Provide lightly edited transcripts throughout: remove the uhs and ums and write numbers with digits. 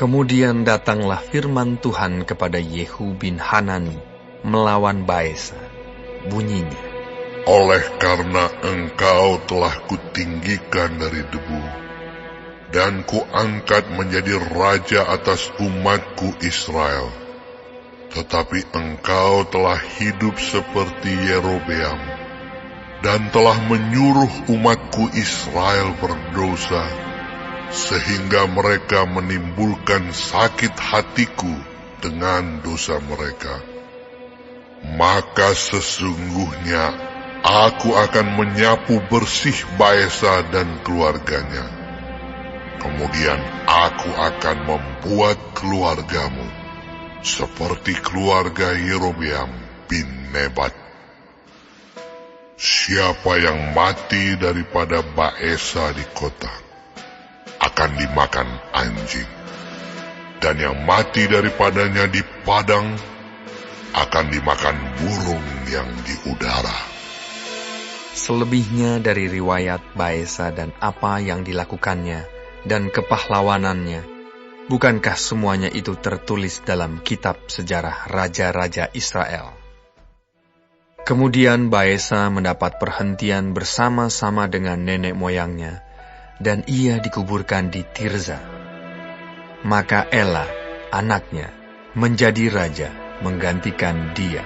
Kemudian datanglah firman Tuhan kepada Yehu bin Hanani melawan Baesa. Bunyinya, oleh karena engkau telah kutinggikan dari debu, dan kuangkat menjadi raja atas umatku Israel, tetapi engkau telah hidup seperti Yerobeam, dan telah menyuruh umatku Israel berdosa, sehingga mereka menimbulkan sakit hatiku dengan dosa mereka. Maka sesungguhnya aku akan menyapu bersih Baesa dan keluarganya. Kemudian aku akan membuat keluargamu seperti keluarga Yerobeam bin Nebat. Siapa yang mati daripada Baesa di kota akan dimakan anjing, dan yang mati daripadanya di padang akan dimakan burung yang di udara. Selebihnya dari riwayat Baesa dan apa yang dilakukannya dan kepahlawanannya, bukankah semuanya itu tertulis dalam kitab sejarah raja-raja Israel? Kemudian Baesa mendapat perhentian bersama-sama dengan nenek moyangnya, dan ia dikuburkan di Tirza. Maka Ela, anaknya, menjadi raja menggantikan dia.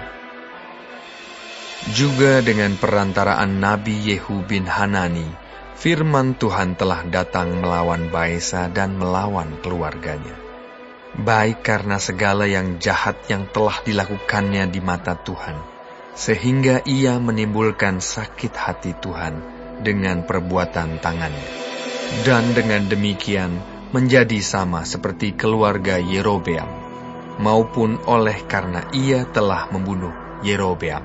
Juga dengan perantaraan Nabi Yehu bin Hanani, firman Tuhan telah datang melawan Baesa dan melawan keluarganya, baik karena segala yang jahat yang telah dilakukannya di mata Tuhan, sehingga ia menimbulkan sakit hati Tuhan dengan perbuatan tangannya, dan dengan demikian menjadi sama seperti keluarga Yerobeam, maupun oleh karena ia telah membunuh Yerobeam.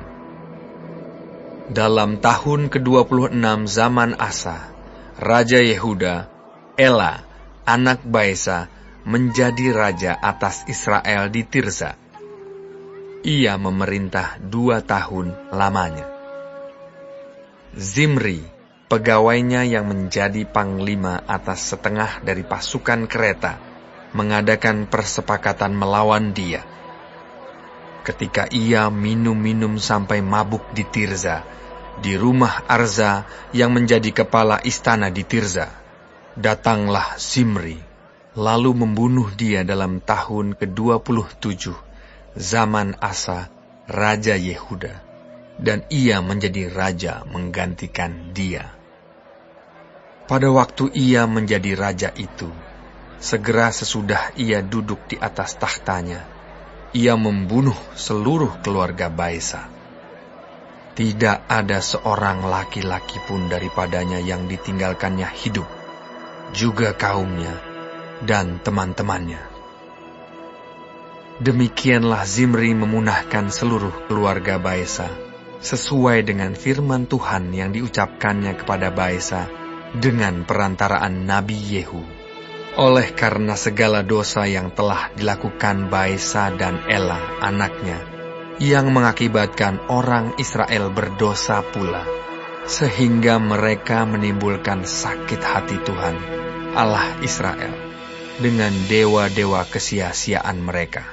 Dalam tahun ke-26 zaman Asa, Raja Yehuda, Ela, anak Baesa, menjadi raja atas Israel di Tirza. Ia memerintah 2 tahun lamanya. Zimri, pegawainya yang menjadi panglima atas setengah dari pasukan kereta, mengadakan persepakatan melawan dia. Ketika ia minum-minum sampai mabuk di Tirza, di rumah Arza yang menjadi kepala istana di Tirza, datanglah Zimri, lalu membunuh dia dalam tahun ke-27 zaman Asa, Raja Yehuda, dan ia menjadi raja menggantikan dia. Pada waktu ia menjadi raja itu, segera sesudah ia duduk di atas tahtanya, ia membunuh seluruh keluarga Baesa. Tidak ada seorang laki-laki pun daripadanya yang ditinggalkannya hidup, juga kaumnya dan teman-temannya. Demikianlah Zimri memunahkan seluruh keluarga Baesa, sesuai dengan firman Tuhan yang diucapkannya kepada Baesa dengan perantaraan Nabi Yehu. Oleh karena segala dosa yang telah dilakukan Baesa dan Ela anaknya, yang mengakibatkan orang Israel berdosa pula, sehingga mereka menimbulkan sakit hati Tuhan, Allah Israel, dengan dewa-dewa kesia-siaan mereka.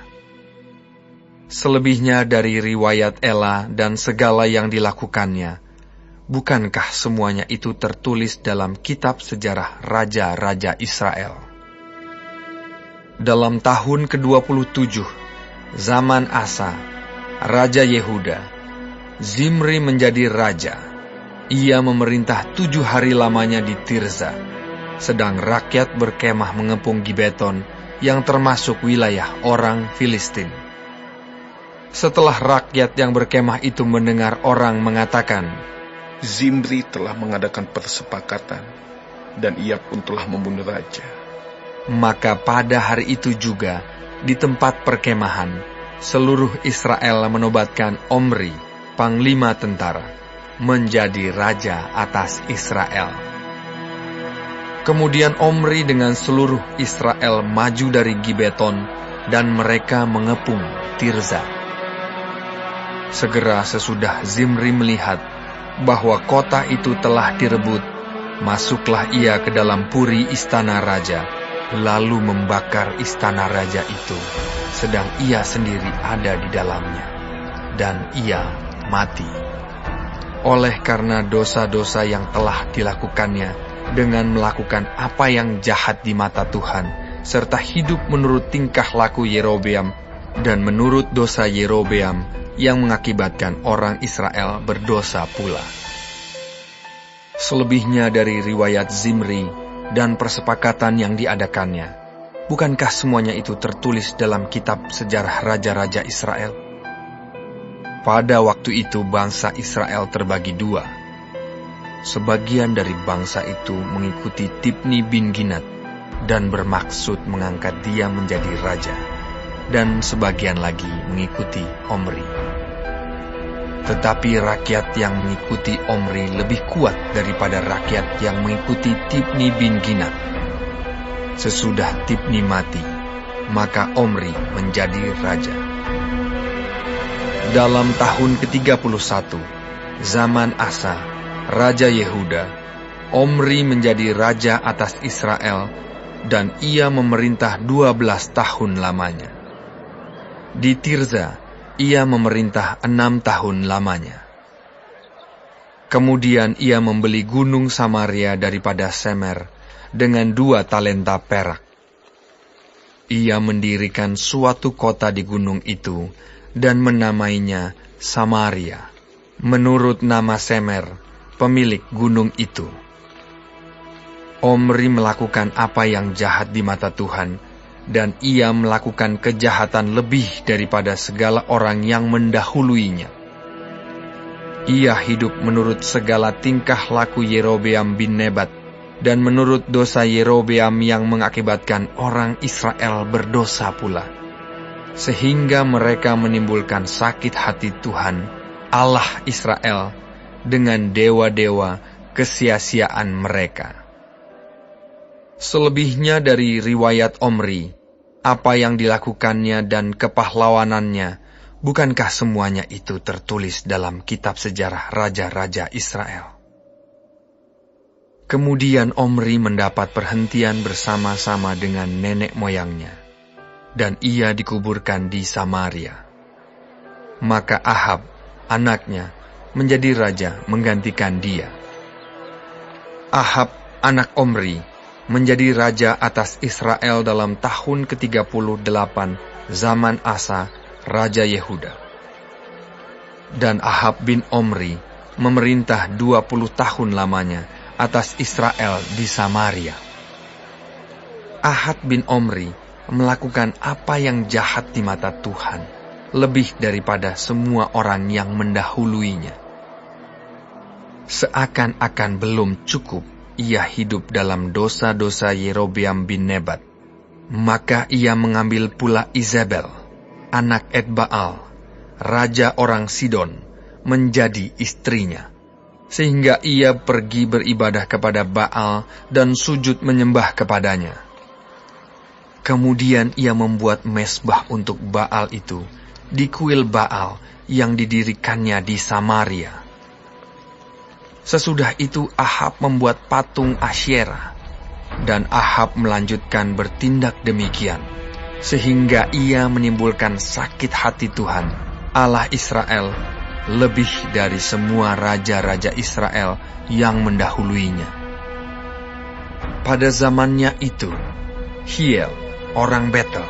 Selebihnya dari riwayat Ela dan segala yang dilakukannya, bukankah semuanya itu tertulis dalam kitab sejarah raja-raja Israel? Dalam tahun ke-27 zaman Asa, Raja Yehuda, Zimri menjadi raja. Ia memerintah 7 hari lamanya di Tirza, sedang rakyat berkemah mengepung Gibeton yang termasuk wilayah orang Filistin. Setelah rakyat yang berkemah itu mendengar orang mengatakan, Zimri telah mengadakan persepakatan, dan ia pun telah membunuh raja, maka pada hari itu juga, di tempat perkemahan, seluruh Israel menobatkan Omri, panglima tentara, menjadi raja atas Israel. Kemudian Omri dengan seluruh Israel maju dari Gibeton, dan mereka mengepung Tirza. Segera sesudah Zimri melihat bahwa kota itu telah direbut, masuklah ia ke dalam puri istana raja, lalu membakar istana raja itu, sedang ia sendiri ada di dalamnya, dan ia mati. Oleh karena dosa-dosa yang telah dilakukannya dengan melakukan apa yang jahat di mata Tuhan, serta hidup menurut tingkah laku Yerobeam dan menurut dosa Yerobeam yang mengakibatkan orang Israel berdosa pula. Selebihnya dari riwayat Zimri dan persepakatan yang diadakannya, bukankah semuanya itu tertulis dalam kitab sejarah raja-raja Israel? Pada waktu itu bangsa Israel terbagi dua. Sebagian dari bangsa itu mengikuti Tibni bin Ginat dan bermaksud mengangkat dia menjadi raja, dan sebagian lagi mengikuti Omri. Tetapi rakyat yang mengikuti Omri lebih kuat daripada rakyat yang mengikuti Tibni bin Ginat. Sesudah Tibni mati, maka Omri menjadi raja. Dalam tahun ke-31, zaman Asa, Raja Yehuda, Omri menjadi raja atas Israel, dan ia memerintah 12 tahun lamanya. Di Tirza, ia memerintah 6 tahun lamanya. Kemudian ia membeli gunung Samaria daripada Semer dengan 2 talenta perak. Ia mendirikan suatu kota di gunung itu dan menamainya Samaria, menurut nama Semer, pemilik gunung itu. Omri melakukan apa yang jahat di mata Tuhan, dan ia melakukan kejahatan lebih daripada segala orang yang mendahuluinya. Ia hidup menurut segala tingkah laku Yerobeam bin Nebat, dan menurut dosa Yerobeam yang mengakibatkan orang Israel berdosa pula, sehingga mereka menimbulkan sakit hati Tuhan, Allah Israel, dengan dewa-dewa kesia-siaan mereka. Selebihnya dari riwayat Omri, apa yang dilakukannya dan kepahlawanannya, bukankah semuanya itu tertulis dalam kitab sejarah raja-raja Israel? Kemudian Omri mendapat perhentian bersama-sama dengan nenek moyangnya, dan ia dikuburkan di Samaria. Maka Ahab, anaknya, menjadi raja menggantikan dia. Ahab, anak Omri, menjadi raja atas Israel dalam tahun ke-38 zaman Asa, Raja Yehuda. Dan Ahab bin Omri memerintah 20 tahun lamanya atas Israel di Samaria. Ahab bin Omri melakukan apa yang jahat di mata Tuhan, lebih daripada semua orang yang mendahuluinya. Seakan-akan belum cukup ia hidup dalam dosa-dosa Yerobeam bin Nebat, maka ia mengambil pula Izabel, anak Etbaal, raja orang Sidon, menjadi istrinya, sehingga ia pergi beribadah kepada Baal dan sujud menyembah kepadanya. Kemudian ia membuat mezbah untuk Baal itu di kuil Baal yang didirikannya di Samaria. Sesudah itu Ahab membuat patung Asyera, dan Ahab melanjutkan bertindak demikian, sehingga ia menimbulkan sakit hati Tuhan, Allah Israel, lebih dari semua raja-raja Israel yang mendahuluinya. Pada zamannya itu, Hiel, orang Betel,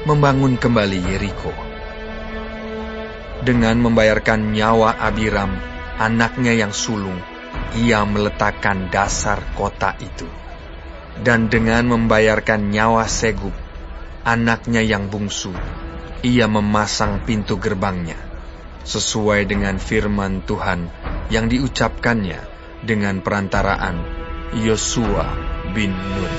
membangun kembali Yeriko. Dengan membayarkan nyawa Abiram, anaknya yang sulung, ia meletakkan dasar kota itu. Dan dengan membayarkan nyawa Segub, anaknya yang bungsu, ia memasang pintu gerbangnya, sesuai dengan firman Tuhan yang diucapkannya dengan perantaraan Yosua bin Nun.